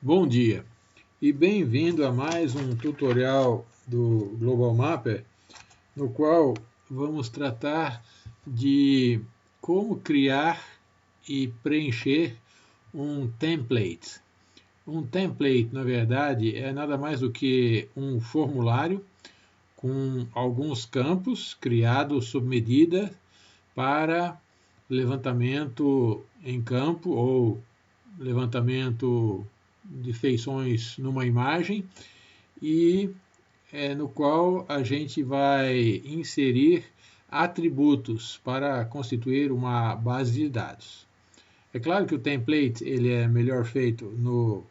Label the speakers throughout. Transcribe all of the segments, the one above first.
Speaker 1: Bom dia e bem-vindo a mais um tutorial do Global Mapper, no qual vamos tratar de como criar e preencher um template. Um template, na verdade, é nada mais do que um formulário com alguns campos criados sob medida para levantamento em campo ou levantamento de feições numa imagem e no qual a gente vai inserir atributos para constituir uma base de dados. É claro que o template ele é melhor feito no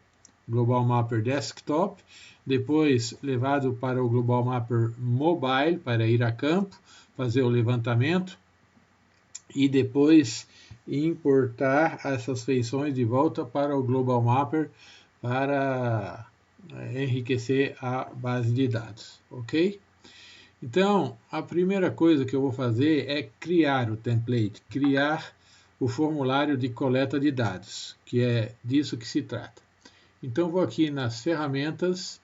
Speaker 1: Global Mapper Desktop, depois levado para o Global Mapper Mobile para ir a campo, fazer o levantamento e depois importar essas feições de volta para o Global Mapper para enriquecer a base de dados, ok? Então, a primeira coisa que eu vou fazer é criar o template, criar o formulário de coleta de dados, que é disso que se trata. Então, vou aqui nas ferramentas,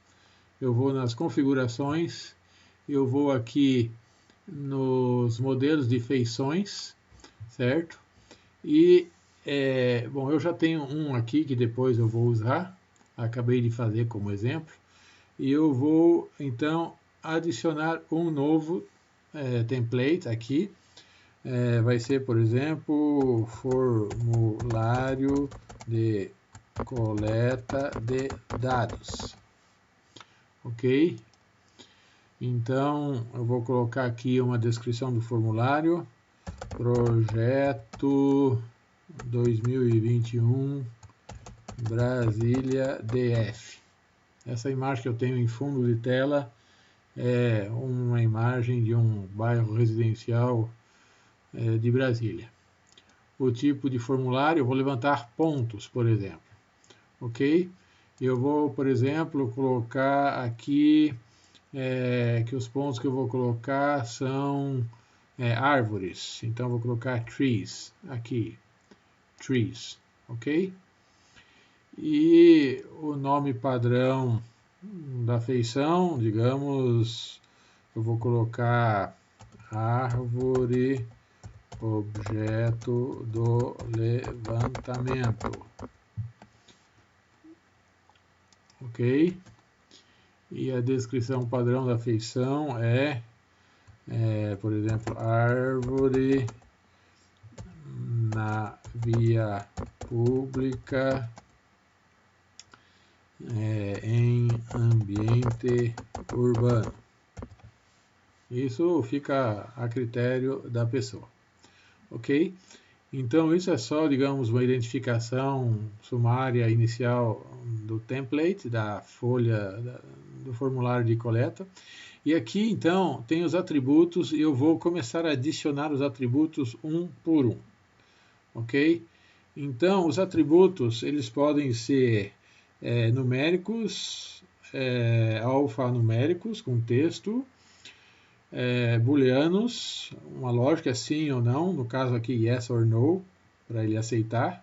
Speaker 1: eu vou nas configurações, eu vou aqui nos modelos de feições, certo? E, bom, eu já tenho um aqui que depois eu vou usar, acabei de fazer como exemplo, e eu vou, então, adicionar um novo template aqui, vai ser, por exemplo, formulário de coleta de dados, ok? Então, eu vou colocar aqui uma descrição do formulário, projeto 2021 Brasília DF. Essa imagem que eu tenho em fundo de tela é uma imagem de um bairro residencial de Brasília. O tipo de formulário, eu vou levantar pontos, por exemplo, ok? Eu vou, por exemplo, colocar aqui que os pontos que eu vou colocar são árvores, então vou colocar trees aqui, trees, ok? E o nome padrão da feição, digamos, eu vou colocar árvore objeto do levantamento, ok? E a descrição padrão da feição por exemplo, árvore na via pública em ambiente urbano. Isso fica a critério da pessoa, ok? Então isso é só, digamos, uma identificação sumária inicial do template, da folha, do formulário de coleta. E aqui, então, tem os atributos e eu vou começar a adicionar os atributos um por um, ok? Então, os atributos, eles podem ser numéricos, alfanuméricos, com texto, booleanos, uma lógica sim ou não, no caso aqui yes or no, para ele aceitar.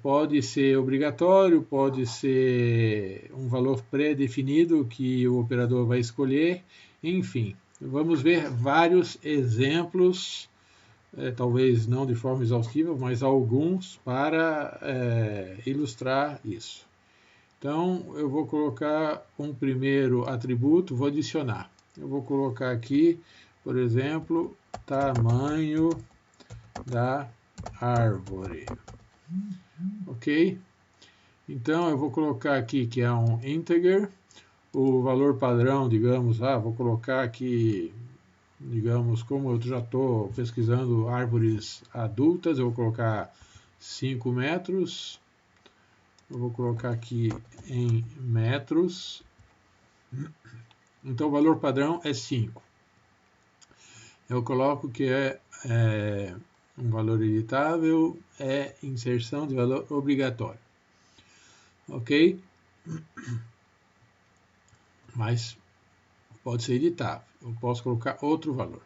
Speaker 1: Pode ser obrigatório, pode ser um valor pré-definido que o operador vai escolher, enfim. Vamos ver vários exemplos, talvez não de forma exaustiva, mas alguns para ilustrar isso. Então, eu vou colocar um primeiro atributo, vou adicionar. Eu vou colocar aqui, por exemplo, tamanho da árvore. Ok? Então, eu vou colocar aqui que é um integer. O valor padrão, digamos, vou colocar aqui, digamos, como eu já estou pesquisando árvores adultas, eu vou colocar 5 metros. Eu vou colocar aqui em metros. Então, o valor padrão é 5. Eu coloco que um valor editável, inserção de valor obrigatório. Ok? Mas pode ser editável. Eu posso colocar outro valor.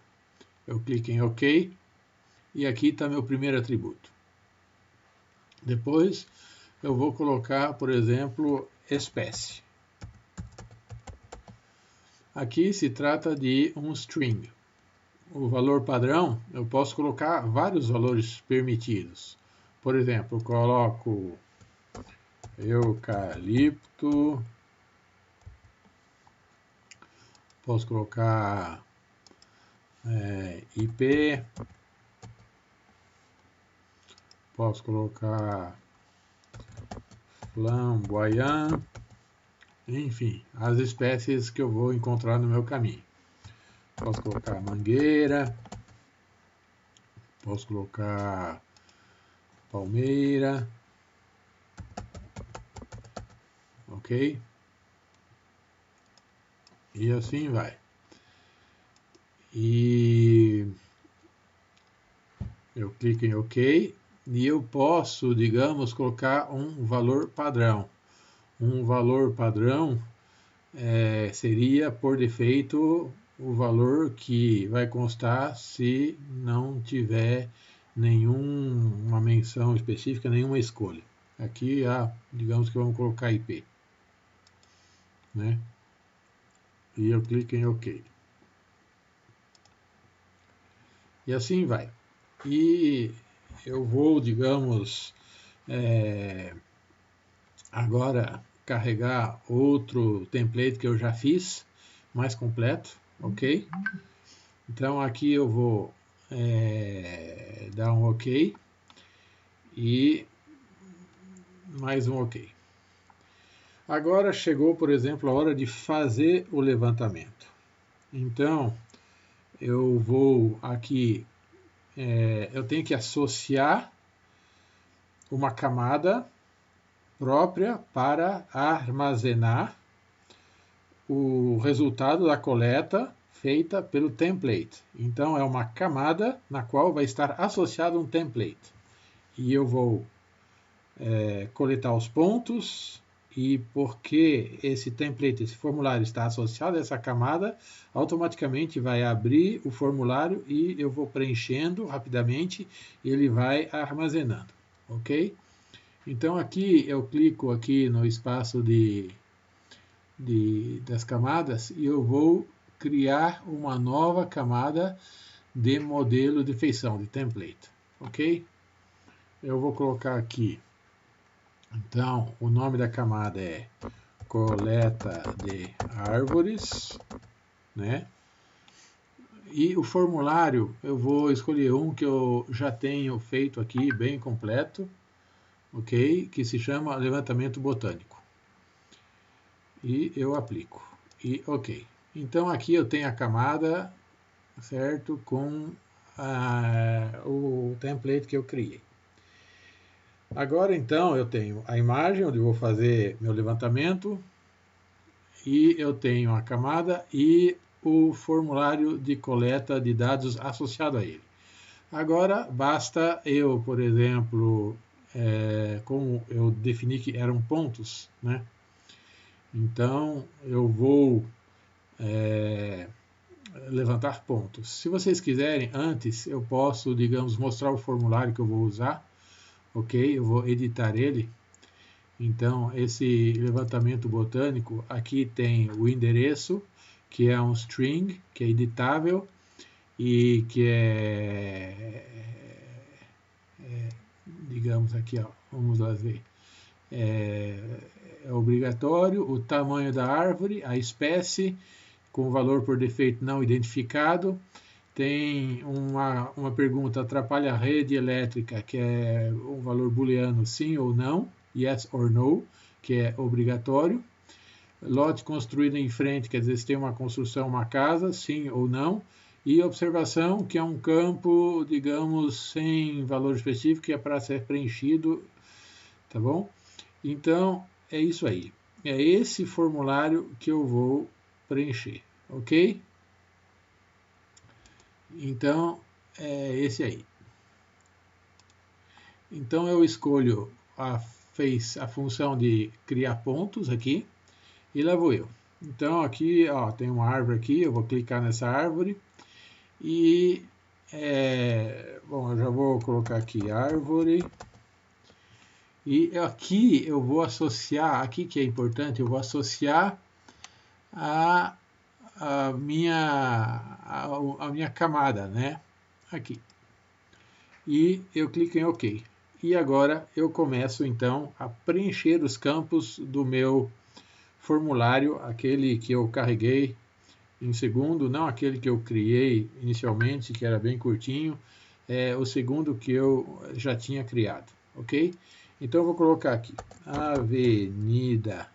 Speaker 1: Eu clico em OK e aqui está meu primeiro atributo. Depois, eu vou colocar, por exemplo, espécie. Aqui se trata de um string. O valor padrão, eu posso colocar vários valores permitidos. Por exemplo, eu coloco eucalipto, posso colocar IP, posso colocar flamboyant, enfim, as espécies que eu vou encontrar no meu caminho. Posso colocar mangueira, posso colocar palmeira, ok? E assim vai. E eu clico em OK e eu posso, digamos, colocar um valor padrão. Um valor padrão seria, por defeito, o valor que vai constar se não tiver nenhuma menção específica, nenhuma escolha. Aqui, digamos que vamos colocar IP, né? E eu clico em OK. E assim vai. E eu vou, digamos, agora carregar outro template que eu já fiz, mais completo, ok? Então aqui eu vou dar um OK e mais um OK. Agora chegou, por exemplo, a hora de fazer o levantamento. Então eu vou aqui, eu tenho que associar uma camada própria para armazenar o resultado da coleta feita pelo template. Então é uma camada na qual vai estar associado um template. E eu vou coletar os pontos, e porque esse template, esse formulário está associado a essa camada, automaticamente vai abrir o formulário e eu vou preenchendo rapidamente e ele vai armazenando, ok? Então aqui eu clico aqui no espaço das camadas e eu vou criar uma nova camada de modelo de feição, de template, ok? Eu vou colocar aqui, então, o nome da camada é coleta de árvores, né? E o formulário, eu vou escolher um que eu já tenho feito aqui, bem completo, ok? Que se chama levantamento botânico. E eu aplico. E ok. Então aqui eu tenho a camada, certo? Com o template que eu criei. Agora então eu tenho a imagem onde eu vou fazer meu levantamento e eu tenho a camada e o formulário de coleta de dados associado a ele. Agora basta eu, por exemplo, como eu defini que eram pontos, né? Então eu vou levantar pontos. Se vocês quiserem, antes eu posso, digamos, mostrar o formulário que eu vou usar, ok? Eu vou editar ele. Então, esse levantamento botânico, aqui tem o endereço, que é um string, que é editável e que digamos aqui, ó, vamos lá ver, é obrigatório, o tamanho da árvore, a espécie, com valor por defeito não identificado. Tem uma pergunta, atrapalha a rede elétrica, que é um valor booleano sim ou não, yes or no, que é obrigatório. Lote construído em frente, quer dizer, se tem uma construção, uma casa, sim ou não. E observação, que é um campo, digamos, sem valor específico, que é para ser preenchido, tá bom? Então, é isso aí. É esse formulário que eu vou preencher, ok? Então, é esse aí. Então, eu escolho a função de criar pontos aqui, e lá vou eu. Então, aqui, ó, tem uma árvore aqui, eu vou clicar nessa árvore, e, bom, eu já vou colocar aqui árvore, E aqui eu vou associar, aqui que é importante, eu vou associar a minha camada, né? Aqui. E eu clico em OK. E agora eu começo então a preencher os campos do meu formulário, aquele que eu carreguei em segundo, não aquele que eu criei inicialmente, que era bem curtinho, o segundo que eu já tinha criado, ok? Então eu vou colocar aqui, Avenida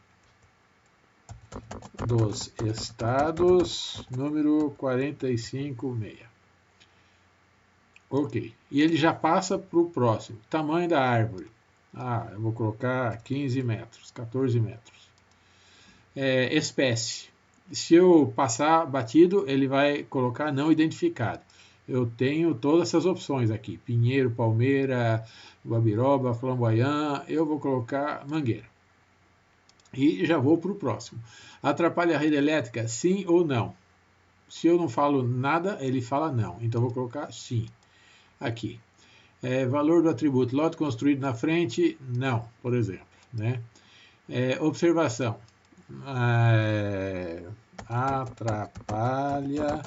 Speaker 1: dos Estados, número 456. Ok. E ele já passa para o próximo. Tamanho da árvore. Eu vou colocar 15 metros, 14 metros. Espécie. Se eu passar batido, ele vai colocar não identificado. Eu tenho todas essas opções aqui. Pinheiro, palmeira, guabiroba, flamboyant. Eu vou colocar mangueira. E já vou para o próximo. Atrapalha a rede elétrica? Sim ou não? Se eu não falo nada, ele fala não. Então vou colocar sim. Aqui. Valor do atributo. Lote construído na frente? Não, por exemplo. Né? Observação. Atrapalha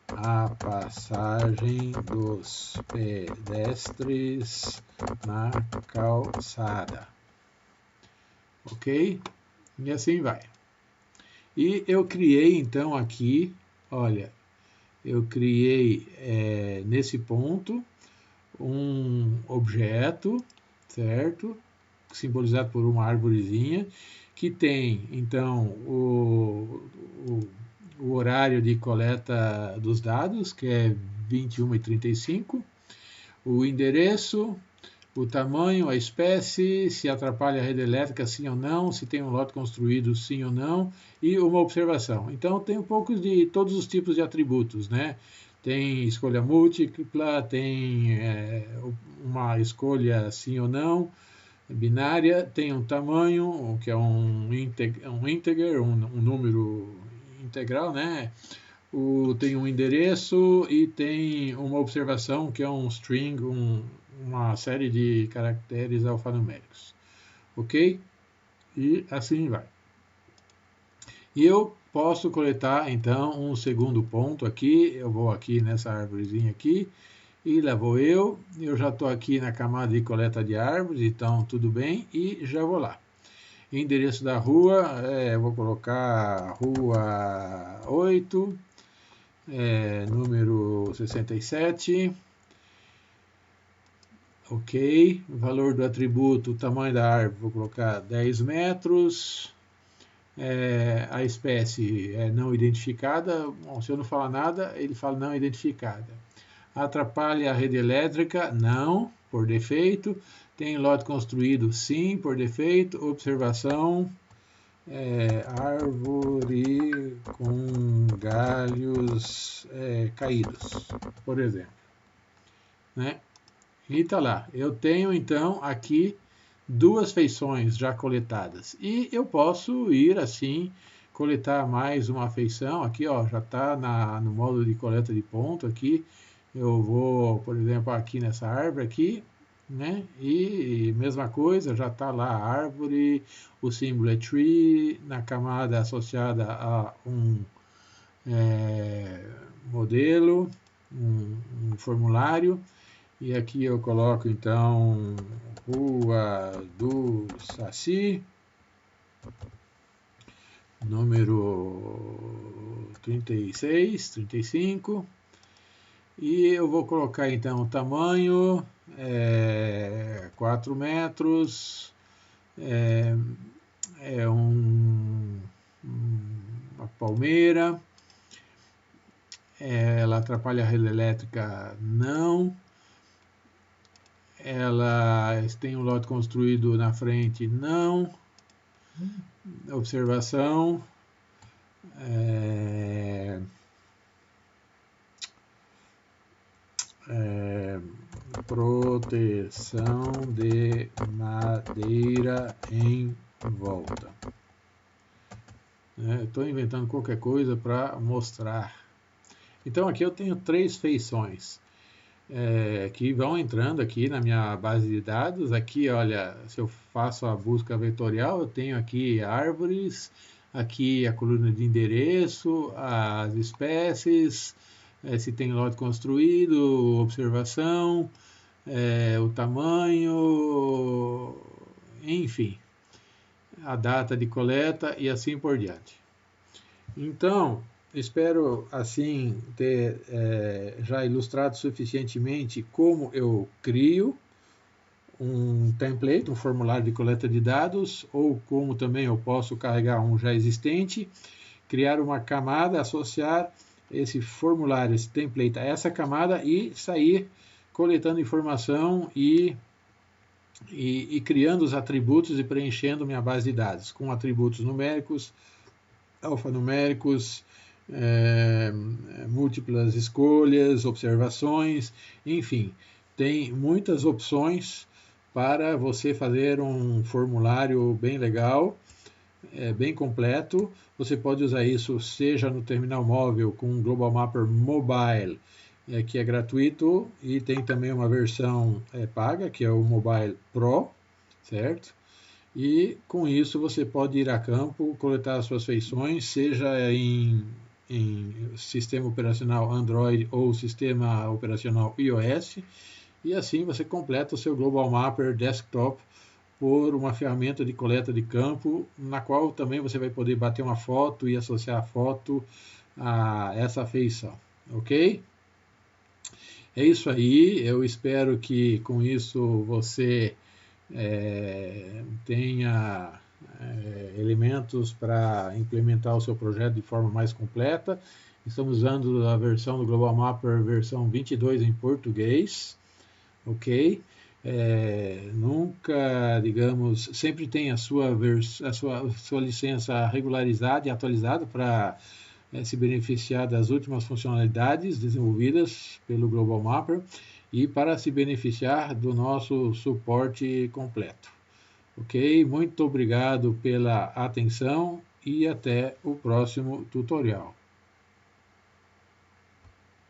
Speaker 1: a passagem dos pedestres na calçada. Ok? E assim vai. E eu criei então aqui, olha, eu criei nesse ponto um objeto, certo? Simbolizado por uma arvorezinha, que tem então o horário de coleta dos dados, que é 21h35, o endereço, o tamanho, a espécie, se atrapalha a rede elétrica, sim ou não, se tem um lote construído, sim ou não, e uma observação. Então tem um pouco de todos os tipos de atributos, né? Tem escolha múltipla, tem uma escolha sim ou não, binária, tem um tamanho, que é um integer, um número integral, né? Tem um endereço e tem uma observação, que é um string, uma série de caracteres alfanuméricos. Ok? E assim vai. E eu posso coletar, então, um segundo ponto aqui. Eu vou aqui nessa árvorezinha aqui. E lá vou eu já estou aqui na camada de coleta de árvores, então tudo bem, e já vou lá. Endereço da rua, eu vou colocar Rua 8, número 67. Ok, valor do atributo, tamanho da árvore, vou colocar 10 metros. A espécie é não identificada. Bom, se eu não falar nada, ele fala não identificada. Atrapalha a rede elétrica? Não, por defeito. Tem lote construído? Sim, por defeito. Observação, árvore com galhos caídos, por exemplo. Né? E tá lá. Eu tenho, então, aqui duas feições já coletadas. E eu posso ir, assim, coletar mais uma feição. Aqui, ó, já está no modo de coleta de ponto aqui. Eu vou, por exemplo, aqui nessa árvore aqui, né? E mesma coisa, já está lá a árvore, o símbolo é tree, na camada associada a um modelo, um formulário. E aqui eu coloco, então, Rua do Saci, número 36, 35. E eu vou colocar então o tamanho, 4 metros, uma palmeira, ela atrapalha a rede elétrica? Não. Ela tem um lote construído na frente? Não. Observação, proteção de madeira em volta. Estou inventando qualquer coisa para mostrar. Então aqui eu tenho três feições. que vão entrando aqui na minha base de dados. Aqui, olha, se eu faço a busca vetorial, eu tenho aqui árvores, aqui a coluna de endereço, as espécies, se tem lote construído, observação, o tamanho, enfim, a data de coleta e assim por diante. Então, espero assim ter já ilustrado suficientemente como eu crio um template, um formulário de coleta de dados, ou como também eu posso carregar um já existente, criar uma camada, associar esse formulário, esse template a essa camada e sair coletando informação e criando os atributos e preenchendo minha base de dados com atributos numéricos, alfanuméricos, múltiplas escolhas, observações, enfim, tem muitas opções para você fazer um formulário bem legal, bem completo. Você pode usar isso seja no terminal móvel com o Global Mapper Mobile, que é gratuito, e tem também uma versão paga, que é o Mobile Pro, certo? E com isso você pode ir a campo, coletar as suas feições, seja em sistema operacional Android ou sistema operacional iOS, e assim você completa o seu Global Mapper Desktop por uma ferramenta de coleta de campo, na qual também você vai poder bater uma foto e associar a foto a essa feição, ok? É isso aí, eu espero que com isso você tenha elementos para implementar o seu projeto de forma mais completa. Estamos usando a versão do Global Mapper, versão 22 em português, ok? Nunca, digamos, sempre tem a sua licença regularizada e atualizada para se beneficiar das últimas funcionalidades desenvolvidas pelo Global Mapper e para se beneficiar do nosso suporte completo. Ok? Muito obrigado pela atenção e até o próximo tutorial.